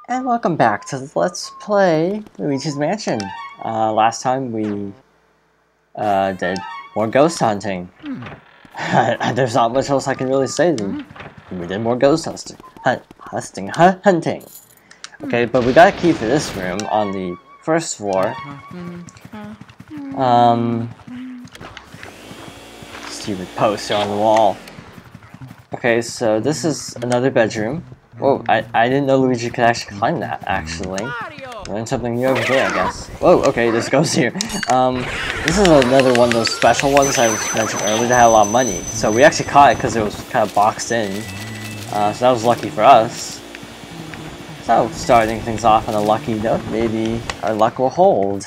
And welcome back to Let's Play Luigi's Mansion. Last time we did more ghost hunting. There's not much else I can really say than we did more ghost hunting. Okay, but we got a key for this room on the first floor. Stupid poster on the wall. Okay, so this is another bedroom. Whoa, I didn't know Luigi could actually climb that, actually. Learned something new every day, I guess. Whoa, okay, this goes here. This is another one of those special ones I mentioned earlier that had a lot of money. So we actually caught it because it was kind of boxed in. So that was lucky for us. So, starting things off on a lucky note, maybe our luck will hold.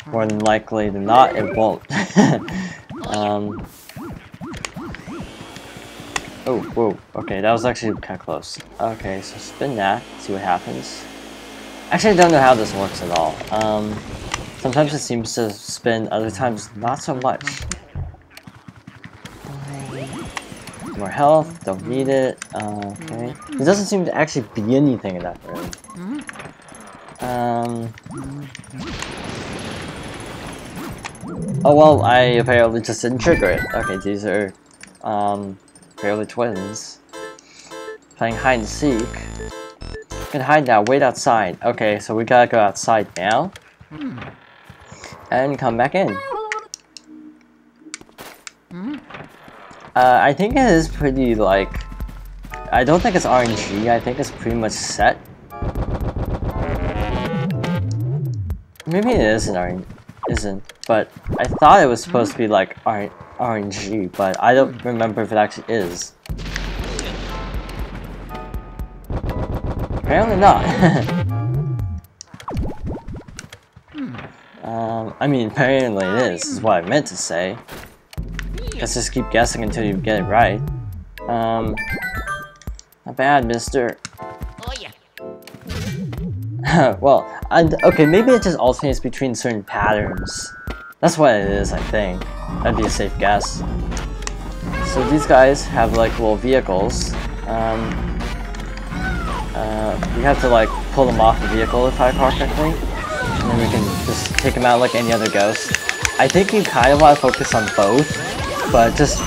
More than likely than not, it won't. Oh, whoa, okay, that was actually kind of close. Okay, so spin that, see what happens. Actually, I don't know how this works at all. Sometimes it seems to spin, other times not so much. More health, don't need it. Okay. There doesn't seem to actually be anything in that room. Oh well, I apparently just didn't trigger it. Okay, these are, apparently twins. Playing hide and seek. You can hide now, wait outside. Okay, so we gotta go outside now. And come back in. I think it is pretty, like... I don't think it's RNG, I think it's pretty much set. Maybe it isn't, but I thought it was supposed to be like RNG, but I don't remember if it actually is. Apparently not. I mean, apparently it is what I meant to say. Let's just keep guessing until you get it right. Not bad, mister. Oh yeah. Well, okay, maybe it just alternates between certain patterns. That's what it is, I think. That'd be a safe guess. So these guys have like little vehicles. We have to like pull them off the vehicle if I recall correctly. And then we can just take them out like any other ghost. I think you kind of want to focus on both, but just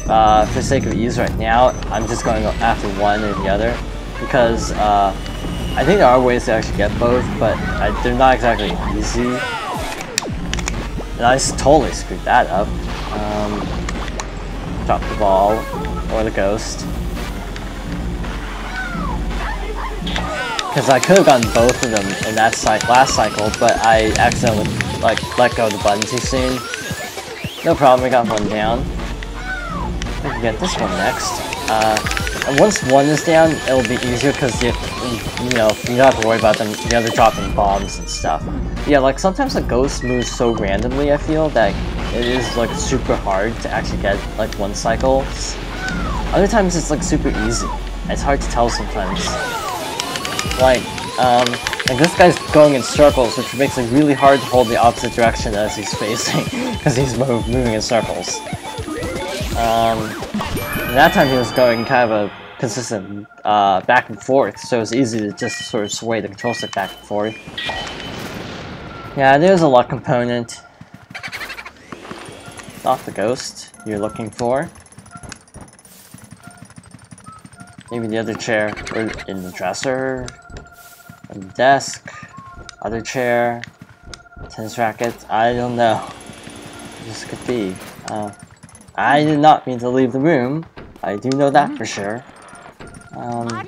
for sake of ease right now, I'm just going after one or the other. Because I think there are ways to actually get both, but they're not exactly easy. And I just totally screwed that up. Drop the ball, or the ghost. Because I could have gotten both of them in that last cycle, but I accidentally like let go of the button too soon. No problem, we got one down. We can get this one next. And once one is down, it'll be easier because you know, you don't have to worry about them, the other dropping bombs and stuff. Yeah, like sometimes the ghost moves so randomly, I feel, that it is like super hard to actually get like one cycle. Other times it's like super easy. It's hard to tell sometimes. Like this guy's going in circles, which makes it really hard to hold the opposite direction as he's facing, because he's moving in circles. That time he was going kind of a consistent back and forth, so it's easy to just sort of sway the control stick back and forth. Yeah, there's a luck component. Not the ghost you're looking for. Maybe the other chair, or in the dresser, on the desk, other chair, tennis rackets, I don't know. This could be. I did not mean to leave the room. I do know that for sure. I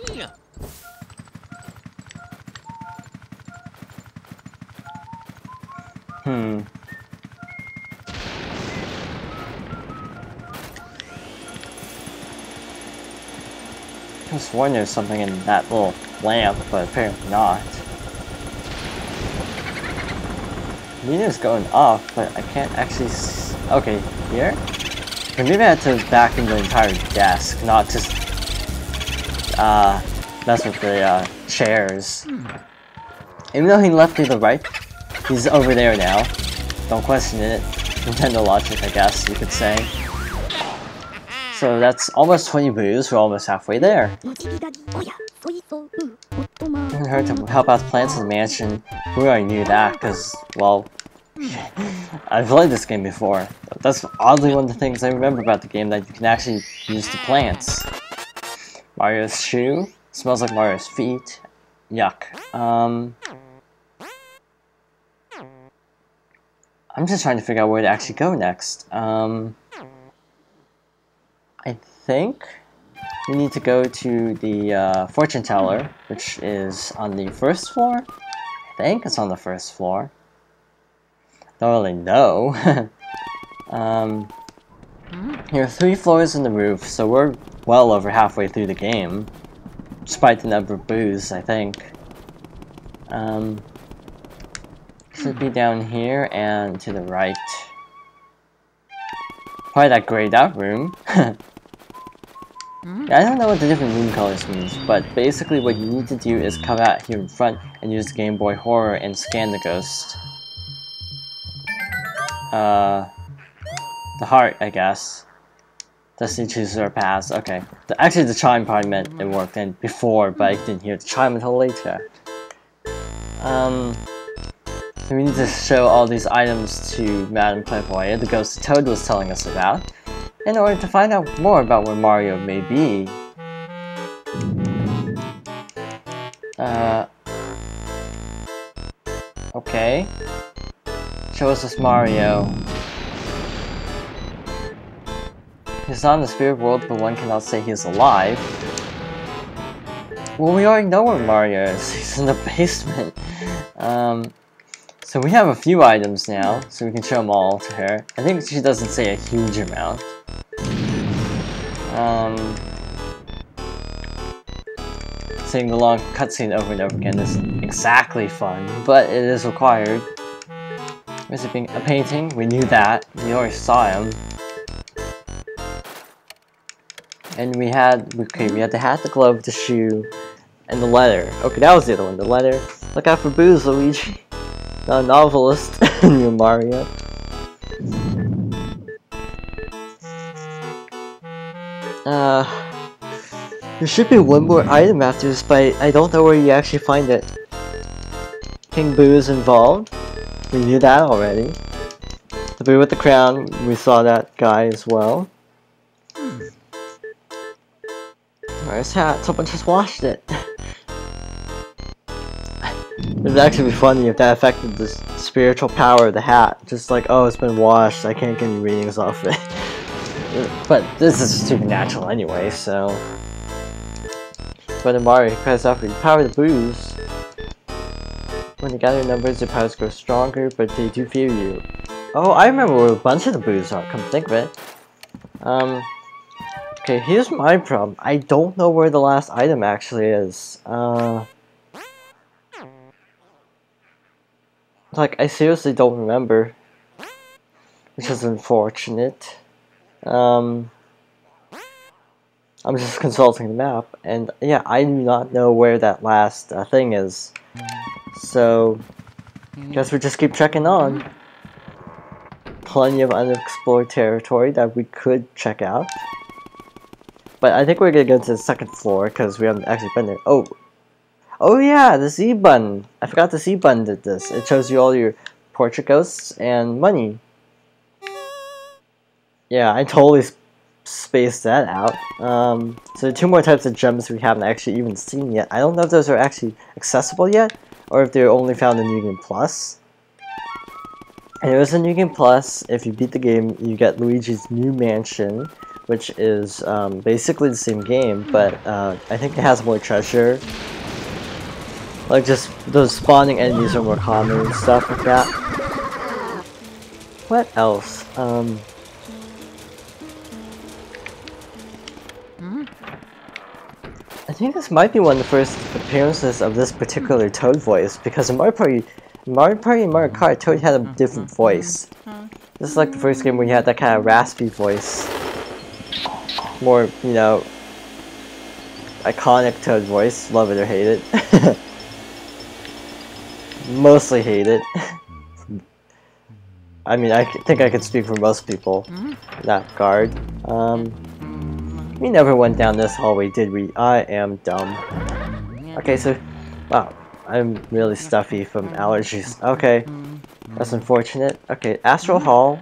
was sworn there's something in that little lamp, but apparently not. The meter's going off, but I can't actually okay, here? Okay, maybe I had to vacuum the entire desk, not just mess with the chairs. Even though he left me the right, he's over there now. Don't question it. Nintendo logic, I guess you could say. So that's almost 20 blues, we're almost halfway there. It hurt to help out the plants in the mansion. We already knew that, because, well, I've played this game before. That's oddly one of the things I remember about the game, that you can actually use the plants. Mario's shoe. Smells like Mario's feet. Yuck. I'm just trying to figure out where to actually go next. I think we need to go to the fortune teller, which is on the first floor. I think it's on the first floor. Don't really know. There are 3 floors in the roof, so we're well over halfway through the game, despite the number of boos, I think. Should be down here and to the right. Probably that grayed out room. I don't know what the different room colors means, but basically what you need to do is come out here in front and use the Game Boy Horror and scan the ghost. The heart, I guess. Destiny chooses our paths. Okay. Actually, the chime probably meant it worked in before, but I didn't hear the chime until later. So we need to show all these items to Madame Playboy, the ghost Toad was telling us about, in order to find out more about where Mario may be. Okay. Show us this Mario. He's not in the spirit world, but one cannot say he's alive. Well, we already know where Mario is. He's in the basement. So we have a few items now, so we can show them all to her. I think she doesn't say a huge amount. Seeing the long cutscene over and over again isn't exactly fun, but it is required. Is it being a painting? We knew that. We already saw him. And we had the hat, the glove, the shoe, and the letter. Okay, that was the other one, the letter. Look out for boos, Luigi. Not a novelist in your Mario. There should be one more item after this, but I don't know where you actually find it. King Boo is involved. We knew that already. The Boo with the crown, we saw that guy as well. Where's hat? Someone just washed it. It would actually be funny if that affected the spiritual power of the hat. Just like, oh, it's been washed, I can't get any readings off it. But this is supernatural anyway, so... But in Mario, he cries out for you. Power the boos. When they gather numbers, their powers grow stronger, but they do fear you. Oh, I remember where a bunch of the boos are, come to think of it. Okay, here's my problem. I don't know where the last item actually is. Like, I seriously don't remember. Which is unfortunate. I'm just consulting the map, and yeah, I do not know where that last thing is. So, guess we just keep checking on. Plenty of unexplored territory that we could check out. But I think we're gonna go to the second floor, because we haven't actually been there. Oh yeah, the Z button! I forgot the Z button did this. It shows you all your portrait ghosts and money. Yeah, I totally spaced that out. So there are 2 more types of gems we haven't actually even seen yet. I don't know if those are actually accessible yet, or if they're only found in New Game Plus. And there is a New Game Plus. If you beat the game, you get Luigi's new mansion, which is basically the same game, but I think it has more treasure. Like, just those spawning enemies are more common and stuff like that. What else? I think this might be one of the first appearances of this particular Toad voice, because in Mario Party and Mario Kart, Toad had a different voice. This is like the first game where he had that kind of raspy voice. More, you know, iconic Toad voice, love it or hate it. Mostly hate it. I mean, I think I could speak for most people in that regard. We never went down this hallway, did we? I am dumb. Okay, so Wow, I'm really stuffy from allergies. Okay, that's unfortunate. Okay, Astral Hall.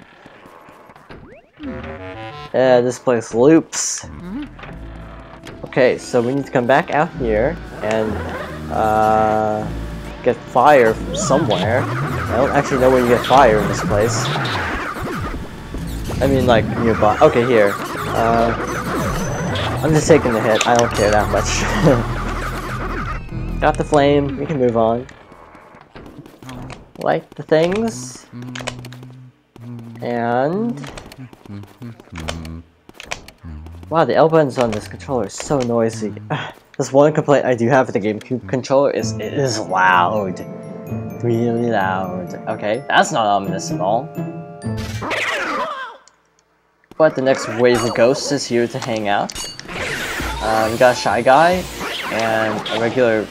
Yeah, this place loops. Okay, so we need to come back out here and get fire from somewhere. I don't actually know where you get fire in this place. I mean, like, nearby. Okay, here. I'm just taking the hit. I don't care that much. Got the flame. We can move on. Light the things. And... wow, the L buttons on this controller is so noisy. This one complaint I do have with the GameCube controller is it is loud. Really loud. Okay, that's not ominous at all. But the next wave of ghosts is here to hang out. We got a Shy Guy and a regular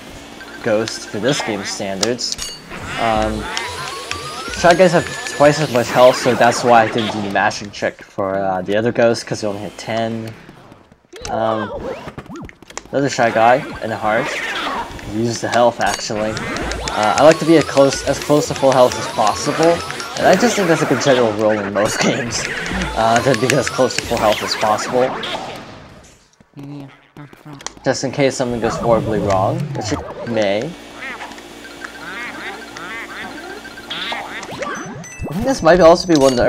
ghost for this game's standards. Shy Guys have twice as much health, so that's why I didn't do the mashing trick for the other ghost, because they only had 10. Another Shy Guy and a heart. Use the health, actually. I like to be as close to full health as possible, and I just think that's like a general rule in most games, to be as close to full health as possible. Just in case something goes horribly wrong, which it may. I think this might also be one of the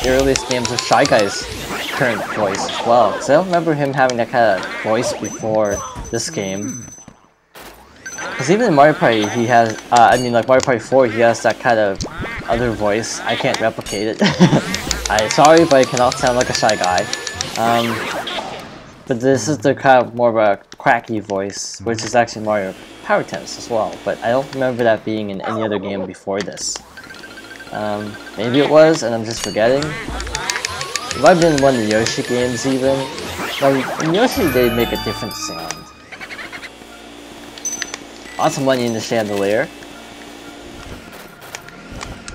earliest games with Shy Guy's current voice as well, because I don't remember him having that kind of voice before this game. Because even in Mario Party, he has, Mario Party 4, he has that kind of other voice. I can't replicate it. I'm sorry, but I cannot sound like a Shy Guy. But this is the kind of more of a cracky voice, which is actually Mario Power Tennis as well, but I don't remember that being in any other game before this. Maybe it was, and I'm just forgetting. It might have been one of the Yoshi games, even. Like, in Yoshi, they make a different sound. Lots of money in the chandelier.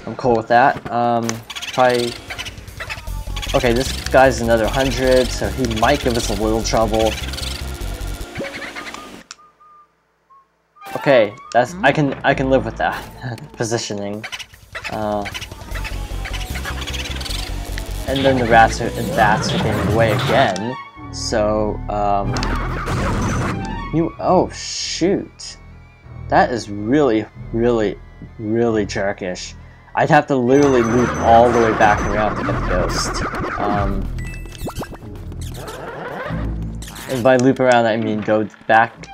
I'm cool with that. Probably... okay, this guy's another 100, so he might give us a little trouble. Okay, that's... I can live with that. Positioning. And then the bats are getting away again. So, oh, shoot. That is really, really, really jerkish. I'd have to literally loop all the way back around to get the ghost. And by loop around, I mean go back...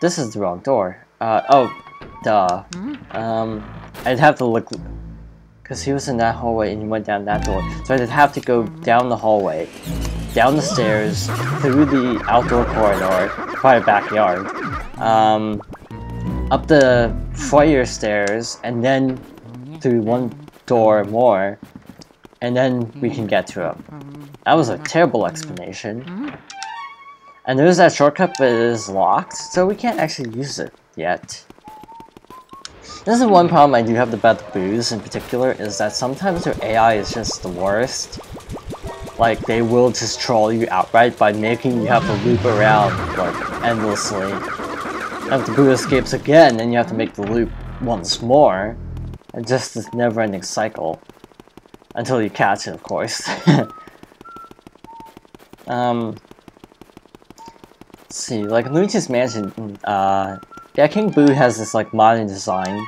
this is the wrong door. Oh, duh. I'd have to look... because he was in that hallway and he went down that door. So I'd have to go down the hallway, down the stairs, through the outdoor corridor, probably backyard, up the foyer stairs, and then through one door more, and then we can get to him. That was a terrible explanation. And there's that shortcut, but it is locked, so we can't actually use it yet. This is one problem I do have about the boos in particular, is that sometimes their AI is just the worst. Like, they will just troll you outright by making you have to loop around, like, endlessly. If the boo escapes again, then you have to make the loop once more. And just this never-ending cycle. Until you catch it, of course. Let's see, like, Luigi's Mansion, yeah, King Boo has this, like, modern design.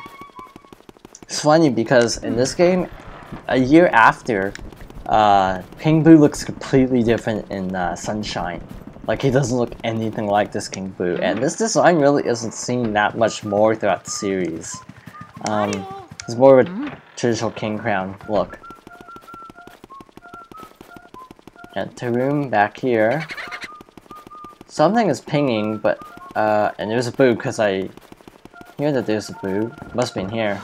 It's funny because in this game, a year after, King Boo looks completely different in Sunshine. Like, he doesn't look anything like this King Boo, and this design really isn't seen that much more throughout the series. It's more of a traditional King Crown look. Enter room back here. Something is pinging, but and there's a boo because I hear that there's a boo. Must be in here.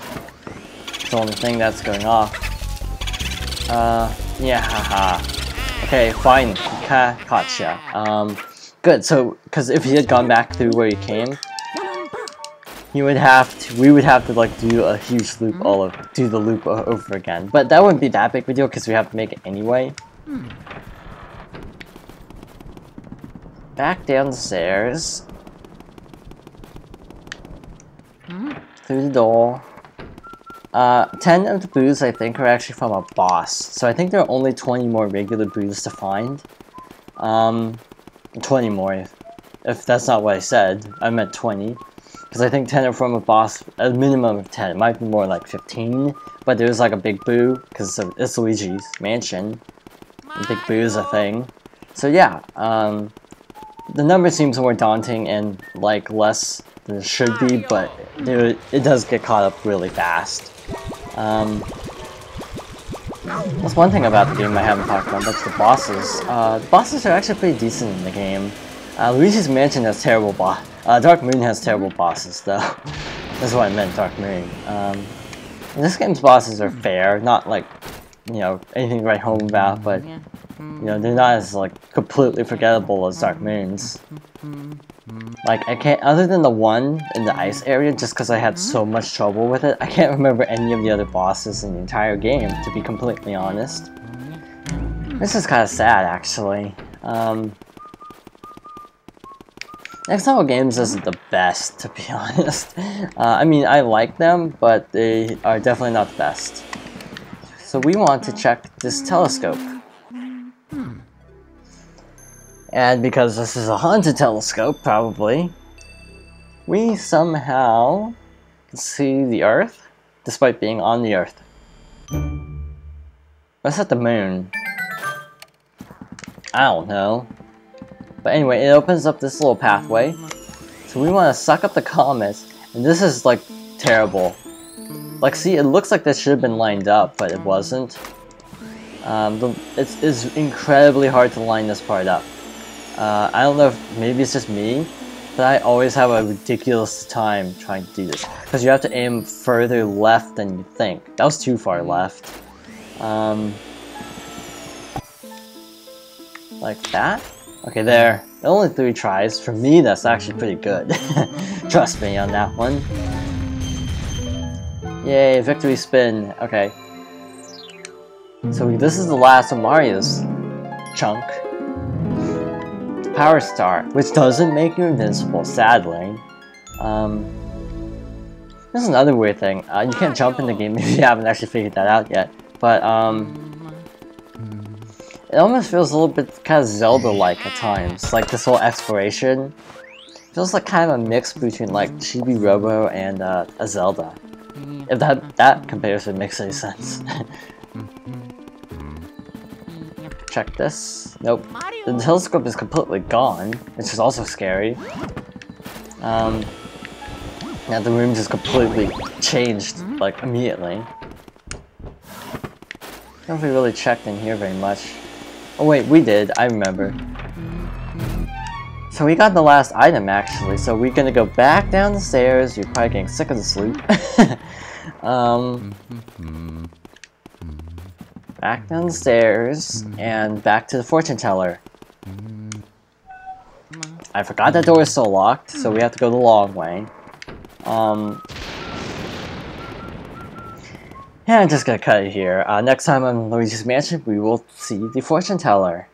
It's the only thing that's going off. Yeah, haha. Okay, fine. Gotcha. Good. So, because if he had gone back through where he came, we would have to like do a huge loop do the loop over again. But that wouldn't be that big of a deal because we have to make it anyway. Back down the stairs. through the door. 10 of the boos, I think, are actually from a boss. So I think there are only 20 more regular boos to find. 20 more. If that's not what I said, I meant 20. Because I think 10 are from a boss, a minimum of 10. It might be more like 15. But there's like a big boo, because it's Luigi's mansion. The big boo is a thing. So yeah, the number seems more daunting and like less than it should be, but it does get caught up really fast. That's one thing about the game I haven't talked about, that's the bosses. The bosses are actually pretty decent in the game. Luigi's Mansion has terrible Dark Moon has terrible bosses, though. That's what I meant, Dark Moon. This game's bosses are fair, not like, you know, anything to write home about, but, you know, they're not as, like, completely forgettable as Dark Moon's. Like, I can't, other than the one in the ice area, just because I had so much trouble with it, I can't remember any of the other bosses in the entire game, to be completely honest. This is kind of sad, actually. XL Games isn't the best, to be honest. I mean, I like them, but they are definitely not the best. So we want to check this telescope. And because this is a haunted telescope, probably, we somehow can see the Earth, despite being on the Earth. What's at the moon? I don't know. But anyway, it opens up this little pathway. So we want to suck up the comet. And this is, like, terrible. Like, see, it looks like this should have been lined up, but it wasn't. It's incredibly hard to line this part up. I don't know if maybe it's just me, but I always have a ridiculous time trying to do this. Because you have to aim further left than you think. That was too far left. Like that? Okay, there. Only 3 tries. For me, that's actually pretty good. Trust me on that one. Yay, victory spin. Okay. So this is the last of Mario's chunk. Power Star, which doesn't make you invincible, sadly. This is another weird thing. You can't jump in the game if you haven't actually figured that out yet. But, it almost feels a little bit kind of Zelda-like at times. Like this whole exploration feels like kind of a mix between like Chibi Robo and a Zelda. If that comparison makes any sense. Check this. Nope. The telescope is completely gone, which is also scary. Now the room just completely changed, like, immediately. I don't know if we really checked in here very much. Oh wait, we did, I remember. So we got the last item, actually, so we're gonna go back down the stairs. You're probably getting sick of the sleep. Back down the stairs, and back to the fortune teller. I forgot that door is still locked, so we have to go the long way. Yeah, I'm just gonna cut it here. Next time on Luigi's Mansion, we will see the fortune teller.